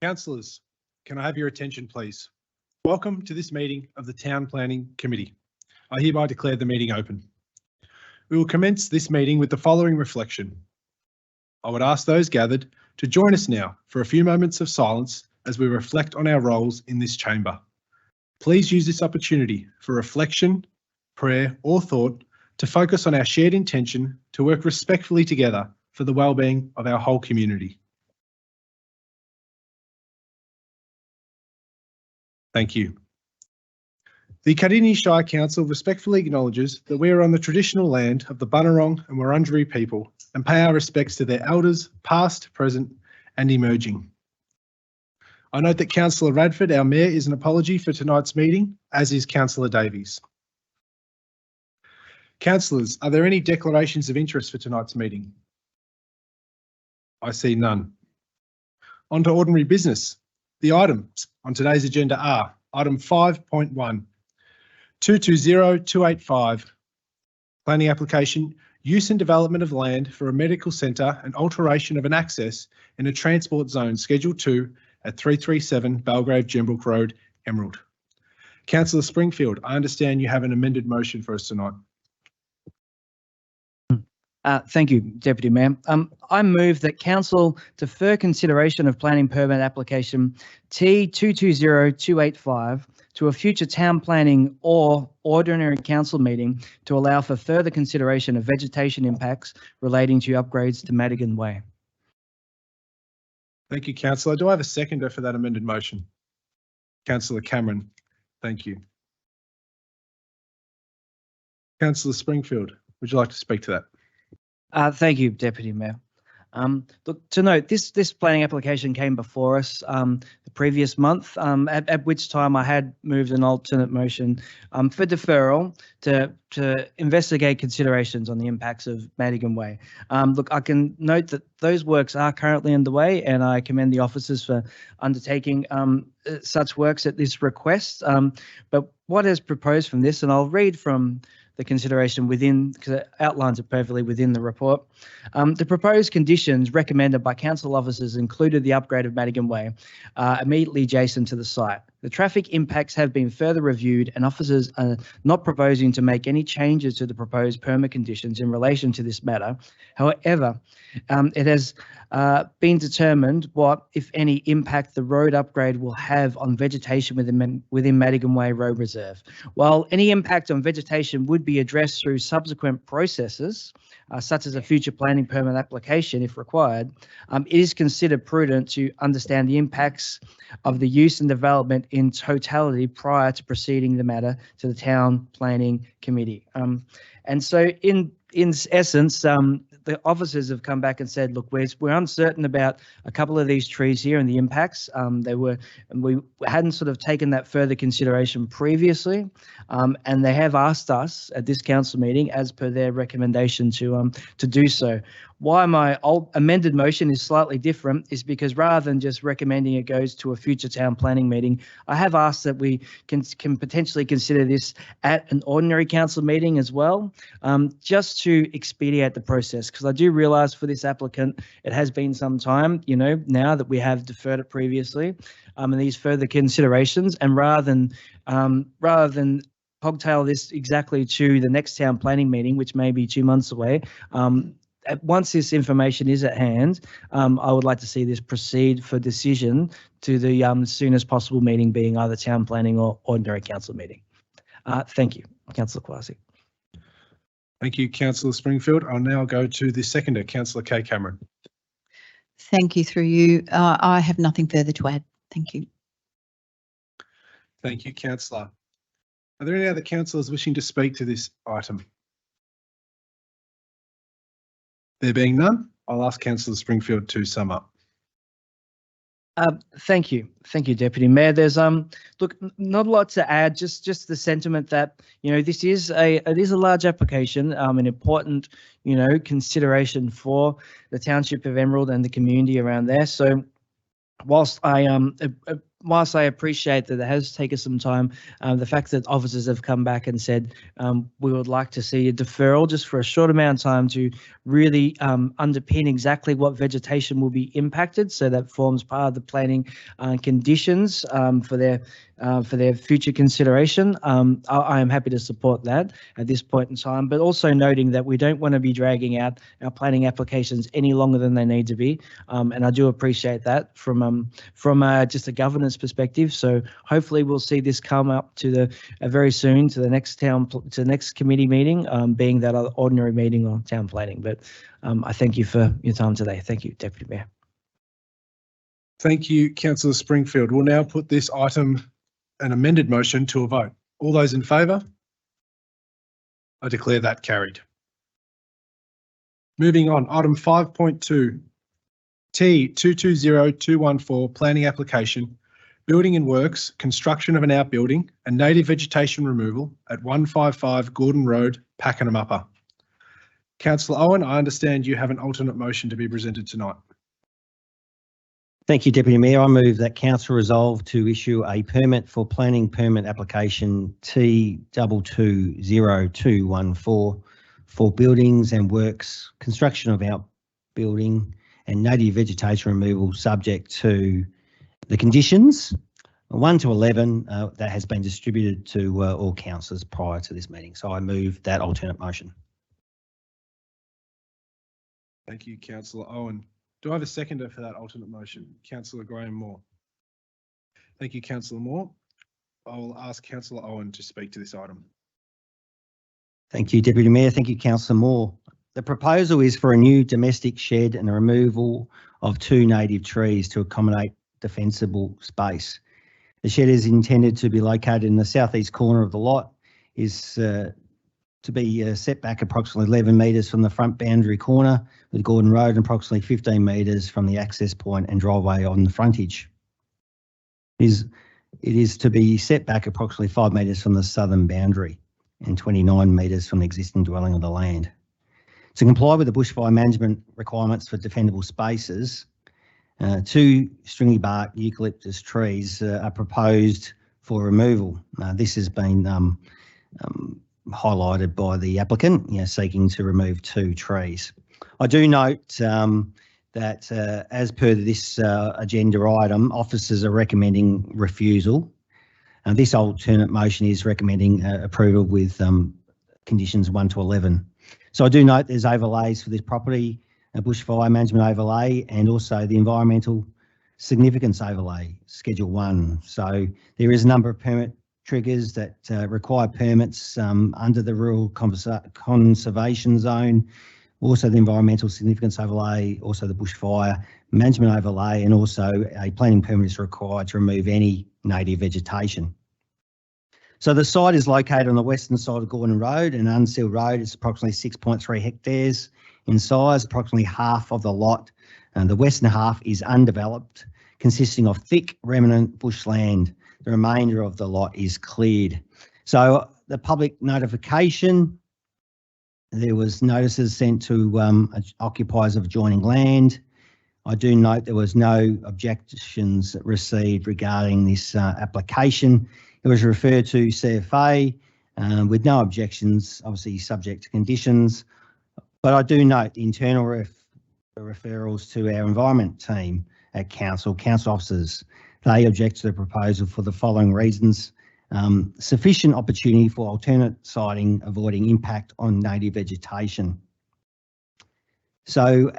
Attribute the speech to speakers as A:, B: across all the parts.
A: Councillors, can I have your attention, please? Welcome to this meeting of the Town Planning Committee. I hereby declare the meeting open. We will commence this meeting with the following reflection. I would ask those gathered to join us now for a few moments of silence as we reflect on our roles in this chamber. Please use this opportunity for reflection, prayer or thought to focus on our shared intention to work respectfully together for the well-being of our whole community. Thank you. The Cardinia Shire Council respectfully acknowledges that we are on the traditional land of the Bunurong and Wurundjeri people and pay our respects to their elders, past, present and emerging. I note that Councillor Radford, our Mayor, is an apology for tonight's meeting, as is Councillor Davies. Councillors, are there any declarations of interest for tonight's meeting? I see none. On to ordinary business. The items on today's agenda are item 5.1, 220-285, planning application, use and development of land for a medical centre and alteration of an access in a transport zone, Schedule 2 at 337 Belgrave Gembrook Road, Emerald. Councillor Springfield, I understand you have an amended motion for us tonight.
B: Thank you, Deputy Mayor. I move that Council defer consideration of planning permit application T220285 to a future town planning or ordinary council meeting to allow for further consideration of vegetation impacts relating to upgrades to Madigan Way.
A: Thank you, Councillor. Do I have a seconder for that amended motion? Councillor Cameron, thank you. Councillor Springfield, would you like to speak to that?
B: Thank you, Deputy Mayor. Look, to note, this planning application came before us the previous month, at which time I had moved an alternate motion for deferral to investigate considerations on the impacts of Madigan Way. Look, I can note that those works are currently underway, and I commend the officers for undertaking such works at this request. But what is proposed from this, and I'll read from the consideration within, because it outlines it perfectly within the report. The proposed conditions recommended by council officers included the upgrade of Madigan Way immediately adjacent to the site. The traffic impacts have been further reviewed and officers are not proposing to make any changes to the proposed permit conditions in relation to this matter. However, it has been determined what, if any, impact the road upgrade will have on vegetation within Madigan Way Road Reserve. While any impact on vegetation would be addressed through subsequent processes, such as a future planning permit application if required, it is considered prudent to understand the impacts of the use and development in totality prior to proceeding the matter to the Town Planning Committee. And so in essence, the officers have come back and said, look, we're uncertain about a couple of these trees here and the impacts. We hadn't sort of taken that further consideration previously, and they have asked us at this council meeting, as per their recommendation, to do so. Why my amended motion is slightly different is because rather than just recommending it goes to a future town planning meeting, I have asked that we can potentially consider this at an ordinary council meeting as well, just to expedite the process. Because I do realise for this applicant, it has been some time, you know, now that we have deferred it previously, and these further considerations, and rather than hogtail this exactly to the next town planning meeting, which may be 2 months away, once this information is at hand, I would like to see this proceed for decision to the soonest possible meeting, being either town planning or ordinary council meeting. Thank you, Councillor Kwasi.
A: Thank you, Councillor Springfield. I'll now go to the seconder, Councillor Kay Cameron.
C: Thank you. Through you, I have nothing further to add. Thank you.
A: Thank you, Councillor. Are there any other councillors wishing to speak to this item? There being none, I'll ask Councillor Springfield to sum up.
B: Thank you, Deputy Mayor. There's look, not a lot to add. Just the sentiment that, you know, this is a large application, an important, you know, consideration for the township of Emerald and the community around there. So, whilst I whilst I appreciate that it has taken some time, the fact that officers have come back and said we would like to see a deferral just for a short amount of time to really underpin exactly what vegetation will be impacted, so that forms part of the planning conditions for their future consideration. I am happy to support that at this point in time, but also noting that we don't want to be dragging out our planning applications any longer than they need to be, and I do appreciate that from just a governance perspective. So hopefully we'll see this come up to the very soon to the next committee meeting, being that ordinary meeting or town planning. But I thank you for your time today. Thank you, Deputy Mayor.
A: Thank you, Councillor Springfield. We'll now put this item, an amended motion, to a vote. All those in favour? I declare that carried. Moving on, item 5.2, T220214 planning application, building and works, construction of an outbuilding and native vegetation removal at 155 Gordon Road, Pakenham Upper. Councillor Owen, I understand you have an alternate motion to be presented tonight.
D: Thank you, Deputy Mayor. I move that Council resolve to issue a permit for planning permit application T220214 for buildings and works, construction of outbuilding and native vegetation removal subject to the conditions 1 to 11 that has been distributed to all councillors prior to this meeting. So I move that alternate motion.
A: Thank you, Councillor Owen. Do I have a seconder for that alternate motion? Councillor Graham Moore. Thank you, Councillor Moore. I will ask Councillor Owen to speak to this item.
D: Thank you, Deputy Mayor. Thank you, Councillor Moore. The proposal is for a new domestic shed and the removal of 2 native trees to accommodate defensible space. The shed is intended to be located in the southeast corner of the lot, is to be set back approximately 11 metres from the front boundary corner with Gordon Road and approximately 15 metres from the access point and driveway on the frontage. It is to be set back approximately 5 metres from the southern boundary and 29 metres from the existing dwelling of the land. To comply with the bushfire management requirements for defendable spaces, 2 stringy bark eucalyptus trees are proposed for removal. This has been highlighted by the applicant, seeking to remove 2 trees. I do note that as per this agenda item, officers are recommending refusal. This alternate motion is recommending approval with conditions 1 to 11. So I do note there's overlays for this property, a bushfire management overlay, and also the environmental significance overlay, Schedule 1. So there is a number of permit triggers that require permits under the Rural Conservation Zone, also the environmental significance overlay, also the bushfire management overlay, and also a planning permit is required to remove any native vegetation. So the site is located on the western side of Gordon Road and Unsealed Road. It's approximately 6.3 hectares in size, approximately half of the lot. And the western half is undeveloped, consisting of thick remnant bushland. The remainder of the lot is cleared. So the public notification, there was notices sent to occupiers of adjoining land. I do note there was no objections received regarding this application. It was referred to CFA with no objections, obviously subject to conditions. But I do note the internal referrals to our environment team at council officers. They object to the proposal for the following reasons: sufficient opportunity for alternate siting, avoiding impact on native vegetation. So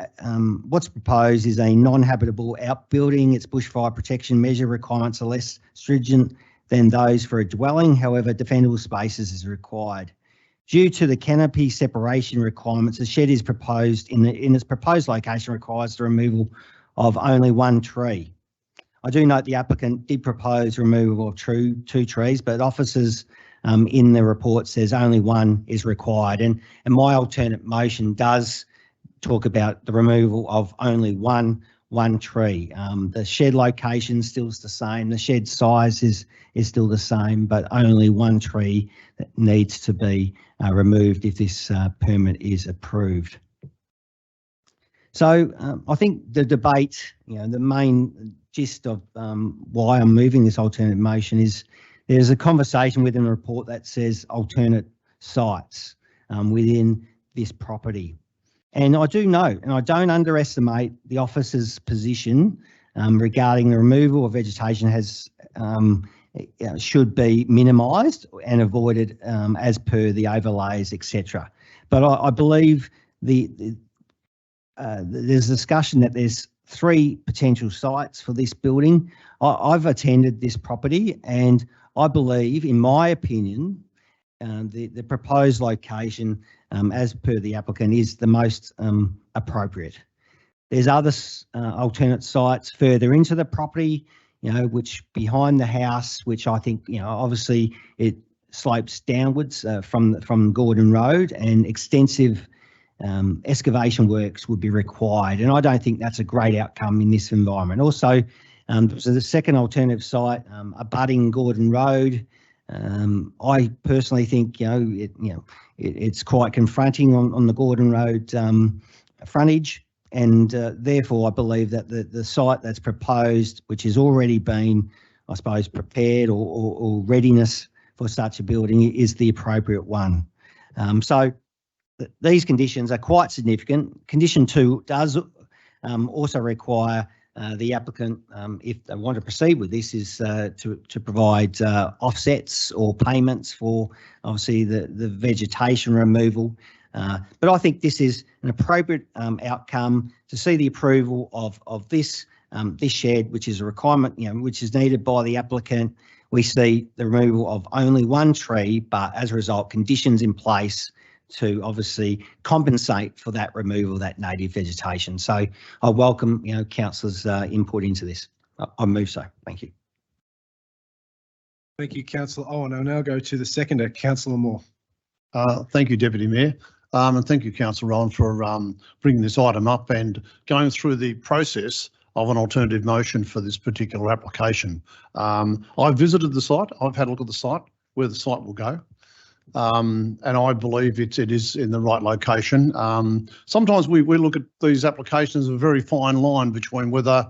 D: what's proposed is a non-habitable outbuilding. Its bushfire protection measure requirements are less stringent than those for a dwelling. However, defendable spaces is required. Due to the canopy separation requirements, the shed is proposed in its proposed location requires the removal of only 1 tree. I do note the applicant did propose removal of 2 trees, but officers in the report says only 1 is required. And my alternate motion does talk about the removal of only one tree. The shed location is still the same. The shed size is still the same, but only 1 tree that needs to be removed if this permit is approved. So I think the debate, the main gist of why I'm moving this alternate motion is there's a conversation within the report that says alternate sites within this property. And I do know, and I don't underestimate the officer's position regarding the removal of vegetation should be minimised and avoided as per the overlays, etc. But I believe there's discussion that there's 3 potential sites for this building. I've attended this property and I believe, in my opinion, the proposed location, as per the applicant, is the most appropriate. There's other alternate sites further into the property, which behind the house, which I think, obviously it slopes downwards from Gordon Road, and extensive excavation works would be required. And I don't think that's a great outcome in this environment. Also, so the second alternative site, abutting Gordon Road, I personally think it's quite confronting on the Gordon Road frontage, and therefore I believe that the site that's proposed, which has already been, I suppose, prepared or readiness for such a building, is the appropriate one. So these conditions are quite significant. Condition 2 does also require the applicant, if they want to proceed with this, is to provide offsets or payments for obviously the vegetation removal. But I think this is an appropriate outcome to see the approval of this shed, which is a requirement, which is needed by the applicant. We see the removal of only 1 tree, but as a result, conditions in place to obviously compensate for that removal of that native vegetation. So I welcome, councillors' input into this. I move so. Thank you.
A: Thank you, Councillor Owen. I'll now go to the seconder, Councillor Moore.
E: Thank you, Deputy Mayor. And thank you, Councillor Owen, for bringing this item up and going through the process of an alternative motion for this particular application. I've visited the site. I've had a look at the site, where the site will go. And I believe it is in the right location. Sometimes we look at these applications as a very fine line between whether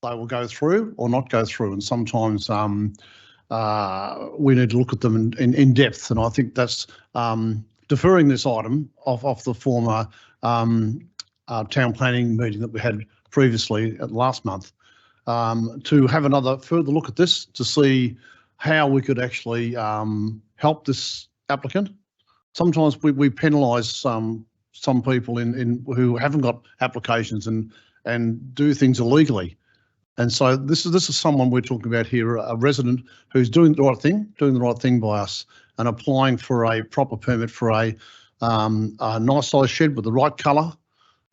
E: they will go through or not go through, and sometimes we need to look at them in depth. And I think that's deferring this item off the former town planning meeting that we had previously last month, to have another further look at this to see how we could actually help this applicant. Sometimes we penalise some people who haven't got applications and do things illegally. And so this is someone we're talking about here, a resident who's doing the right thing by us and applying for a proper permit for a nice size shed with the right colour,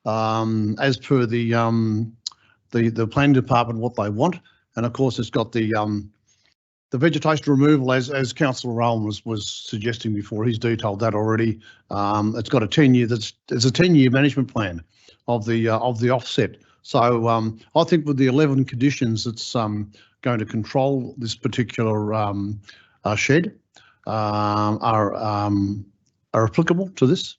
E: as per the planning department what they want. And of course, it's got the vegetation removal, as Councillor Owen was suggesting before. He's detailed that already. It's got a 10-year. There's a 10-year management plan of the offset. So I think with the 11 conditions, it's going to control this particular shed are applicable to this.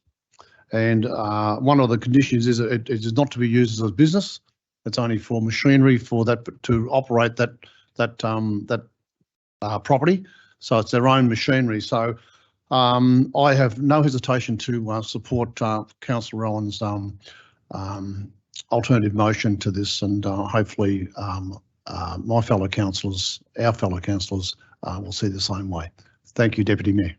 E: And one of the conditions is it is not to be used as a business. It's only for machinery for that to operate that property. So it's their own machinery. So I have no hesitation to support Councillor Owen's alternative motion to this, and hopefully my fellow councillors, our fellow councillors, will see the same way. Thank you, Deputy Mayor.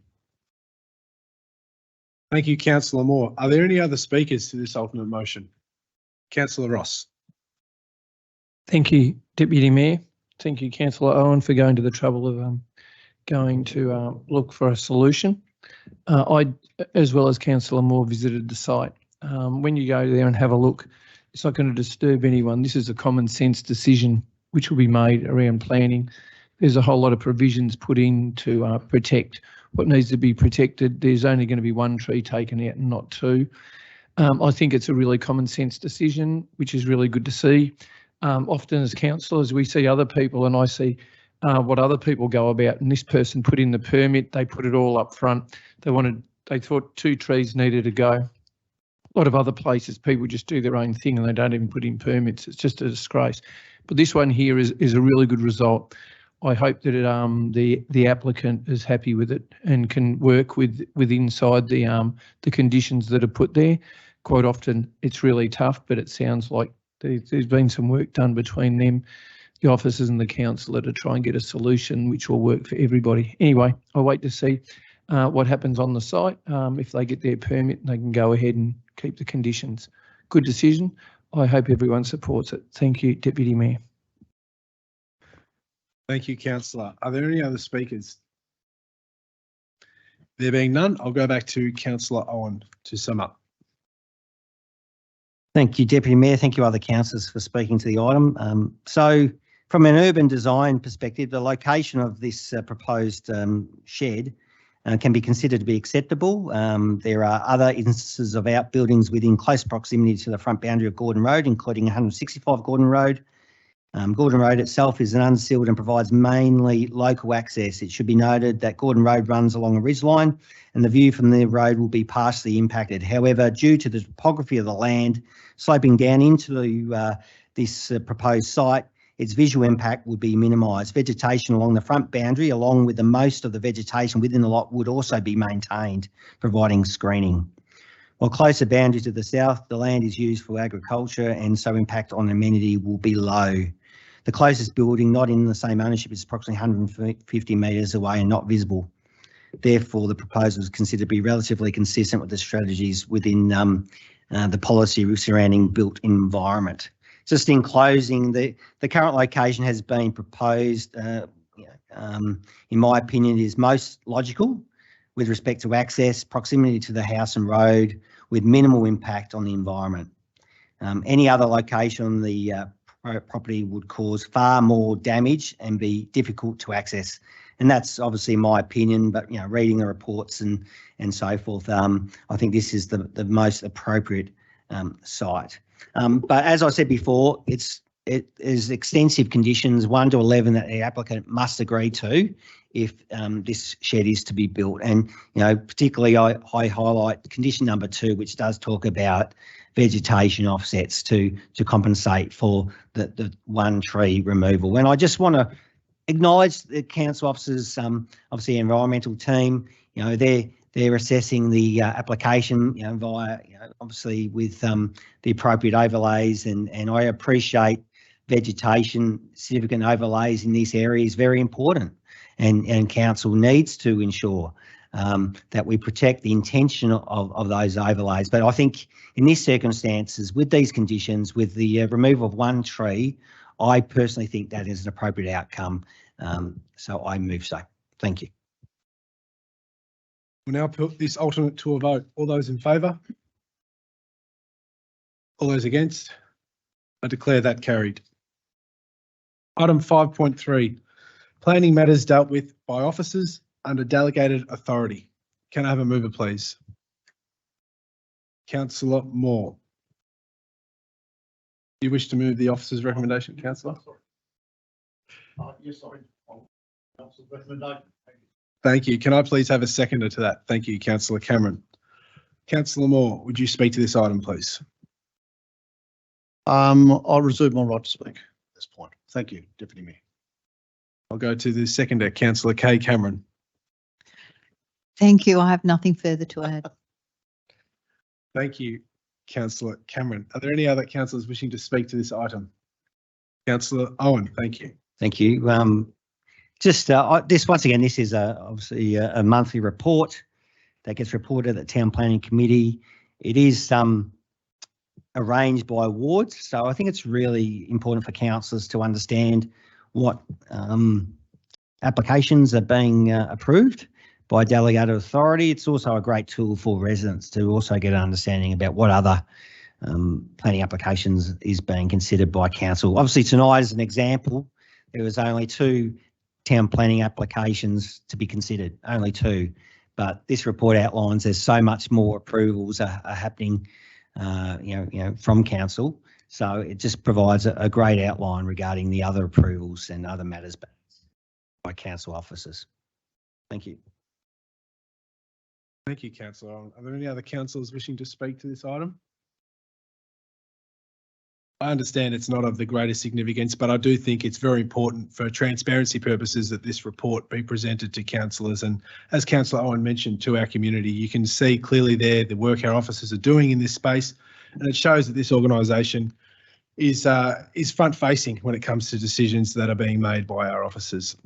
A: Thank you, Councillor Moore. Are there any other speakers to this alternate motion? Councillor Ross.
F: Thank you, Deputy Mayor. Thank you, Councillor Owen, for going to the trouble of going to look for a solution. I, as well as Councillor Moore, visited the site. When you go there and have a look, it's not going to disturb anyone. This is a common sense decision which will be made around planning. There's a whole lot of provisions put in to protect what needs to be protected. There's only going to be 1 tree taken out and not 2. I think it's a really common sense decision, which is really good to see. Often as councillors, we see other people, and I see what other people go about, and this person put in the permit, they put it all up front. They thought 2 trees needed to go. A lot of other places, people just do their own thing and they don't even put in permits. It's just a disgrace. But this one here is a really good result. I hope that the applicant is happy with it and can work with inside the conditions that are put there. Quite often it's really tough, but it sounds like there's been some work done between them, the officers and the councillor, to try and get a solution which will work for everybody. Anyway, I wait to see what happens on the site. If they get their permit, they can go ahead and keep the conditions. Good decision. I hope everyone supports it. Thank you, Deputy Mayor.
A: Thank you, councillor. Are there any other speakers? There being none, I'll go back to councillor Owen to sum up.
D: Thank you, Deputy Mayor. Thank you, other councillors, for speaking to the item. So from an urban design perspective, the location of this proposed shed can be considered to be acceptable. There are other instances of outbuildings within close proximity to the front boundary of Gordon Road, including 165 Gordon Road. Gordon Road itself is an unsealed and provides mainly local access. It should be noted that Gordon Road runs along a ridgeline and the view from the road will be partially impacted. However, due to the topography of the land sloping down into this proposed site, its visual impact would be minimised. Vegetation along the front boundary, along with the most of the vegetation within the lot, would also be maintained, providing screening. While closer boundary to the south, the land is used for agriculture and so impact on amenity will be low. The closest building not in the same ownership is approximately 150 metres away and not visible. Therefore, the proposal is considered to be relatively consistent with the strategies within the policy surrounding built environment. Just in closing, the current location has been proposed, in my opinion, is most logical with respect to access, proximity to the house and road, with minimal impact on the environment. Any other location on the property would cause far more damage and be difficult to access. And that's obviously my opinion, but reading the reports and so forth, I think this is the most appropriate site. But as I said before, it is extensive conditions 1 to 11 that the applicant must agree to if this shed is to be built. And particularly I highlight condition number 2, which does talk about vegetation offsets to compensate for the one tree removal. And I just want to acknowledge the council officers, obviously environmental team. They're assessing the application, via obviously with the appropriate overlays, and I appreciate vegetation, significant overlays in this area is very important, and council needs to ensure that we protect the intention of those overlays. But I think in these circumstances, with these conditions, with the removal of one tree, I personally think that is an appropriate outcome. So I move so. Thank you.
A: We'll now put this alternate to a vote. All those in favour? All those against? I declare that carried. Item 5.3, planning matters dealt with by officers under delegated authority. Can I have a mover, please? Councillor Moore. Do you wish to move the officer's recommendation, councillor?
E: Yes, sorry. Recommendation.
A: Thank you. Can I please have a seconder to that? Thank you, Councillor Cameron. Councillor Moore, would you speak to this item, please?
E: I'll reserve my right to speak at this point. Thank you, Deputy Mayor.
A: I'll go to the seconder, Councillor Kay Cameron.
C: Thank you. I have nothing further to add.
A: Thank you, Councillor Cameron. Are there any other councillors wishing to speak to this item? Councillor Owen, thank you.
D: Thank you. This once again, this is obviously a monthly report that gets reported at Town Planning Committee. It is arranged by wards, so I think it's really important for councillors to understand what applications are being approved by delegated authority. It's also a great tool for residents to also get an understanding about what other planning applications is being considered by council. Obviously tonight, as an example, there was only 2 town planning applications to be considered, only 2. But this report outlines there's so much more approvals are happening, from council. So it just provides a great outline regarding the other approvals and other matters by council officers. Thank you.
A: Thank you, Councillor Owen. Are there any other councillors wishing to speak to this item? I understand it's not of the greatest significance, but I do think it's very important for transparency purposes that this report be presented to councillors. And as Councillor Owen mentioned, to our community, you can see clearly there the work our officers are doing in this space, and it shows that this organisation is front facing when it comes to decisions that are being made by our officers.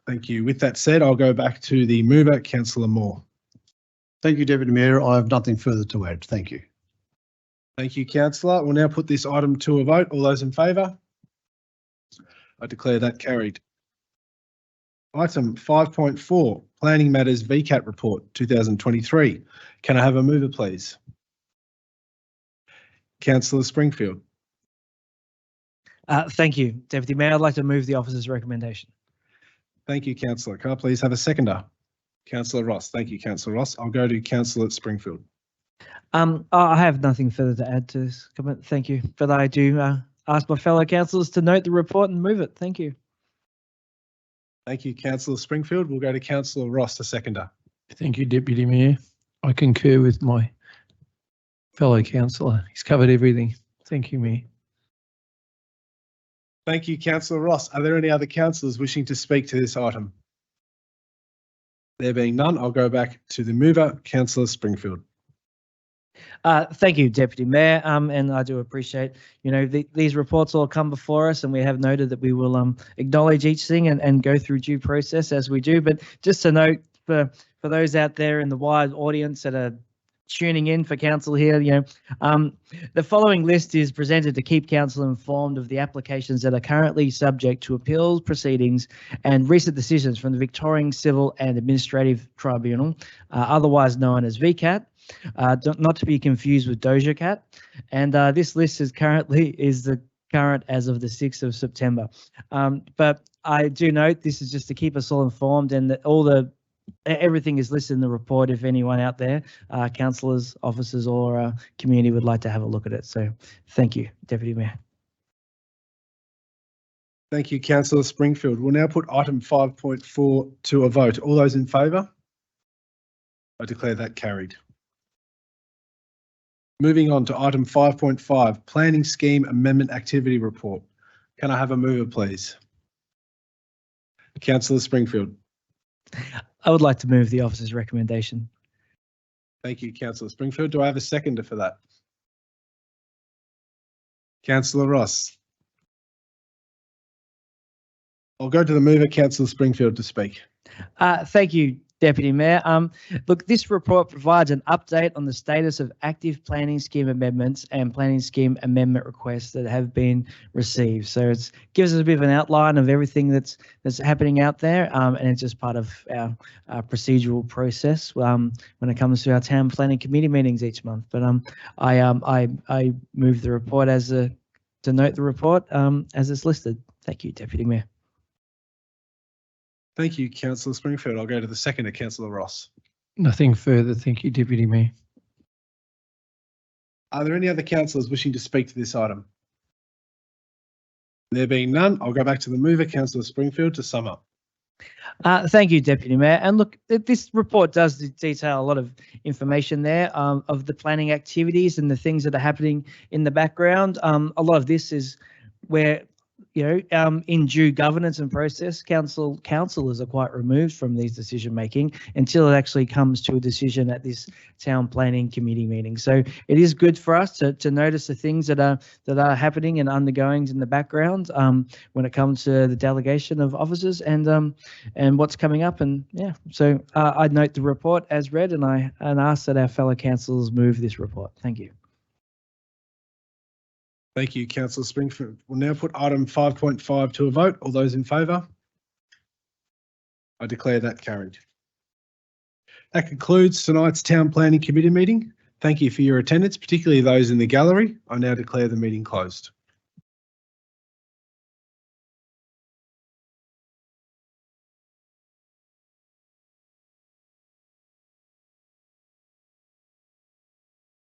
A: Thank you. With that said, I'll go back to the mover, Councillor Moore.
E: Thank you, Deputy Mayor. I have nothing further to add. Thank you.
A: Thank you, Councillor. We'll now put this item to a vote. All those in favour? I declare that carried. Item 5.4, Planning Matters VCAT Report 2023. Can I have a mover, please? Councillor Springfield.
B: Thank you, Deputy Mayor. I'd like to move the officer's recommendation.
A: Thank you, Councillor. Can I please have a seconder? Councillor Ross. Thank you, Councillor Ross. I'll go to Councillor Springfield.
B: I have nothing further to add to this comment. Thank you. But I do ask my fellow councillors to note the report and move it. Thank you.
A: Thank you, Councillor Springfield. We'll go to Councillor Ross, a seconder.
F: Thank you, Deputy Mayor. I concur with my fellow councillor. He's covered everything. Thank you, Mayor.
A: Thank you, Councillor Ross. Are there any other councillors wishing to speak to this item? There being none, I'll go back to the mover, Councillor Springfield.
B: Thank you, Deputy Mayor, and I do appreciate, these reports all come before us, and we have noted that we will acknowledge each thing and go through due process as we do. But just to note, for those out there in the wide audience that are tuning in for council here, the following list is presented to keep council informed of the applications that are currently subject to appeals proceedings and recent decisions from the Victorian Civil and Administrative Tribunal, otherwise known as VCAT. Not to be confused with Doja Cat, and this list is the current as of the 6th of September. But I do note this is just to keep us all informed, and that everything is listed in the report. If anyone out there, councillors, officers, or community would like to have a look at it. So, thank you, Deputy Mayor.
A: Thank you, Councillor Springfield. We'll now put item 5.4 to a vote. All those in favour? I declare that carried. Moving on to item 5.5, Planning Scheme Amendment Activity Report. Can I have a mover, please? Councillor Springfield.
B: I would like to move the officer's recommendation.
A: Thank you, Councillor Springfield. Do I have a seconder for that? Councillor Ross. I'll go to the mover, Councillor Springfield, to speak.
B: Thank you, Deputy Mayor. Look, this report provides an update on the status of active planning scheme amendments and planning scheme amendment requests that have been received. So it gives us a bit of an outline of everything that's happening out there, and it's just part of our procedural process when it comes to our town planning committee meetings each month. But I move the report to note the report as it's listed. Thank you, Deputy Mayor.
A: Thank you, Councillor Springfield. I'll go to the seconder, Councillor Ross.
F: Nothing further. Thank you, Deputy Mayor.
A: Are there any other councillors wishing to speak to this item? There being none, I'll go back to the mover, Councillor Springfield, to sum up.
B: Thank you, Deputy Mayor. And look, this report does detail a lot of information there of the planning activities and the things that are happening in the background. A lot of this is where in due governance and process, councillors are quite removed from these decision making until it actually comes to a decision at this town planning committee meeting. So it is good for us to notice the things that are happening and undergoings in the background when it comes to the delegation of officers and what's coming up. And yeah, so I'd note the report as read, and I ask that our fellow councillors move this report. Thank you.
A: Thank you, Councillor Springfield. We'll now put item 5.5 to a vote. All those in favour? I declare that carried. That concludes tonight's Town Planning Committee meeting. Thank you for your attendance, particularly those in the gallery. I now declare the meeting closed.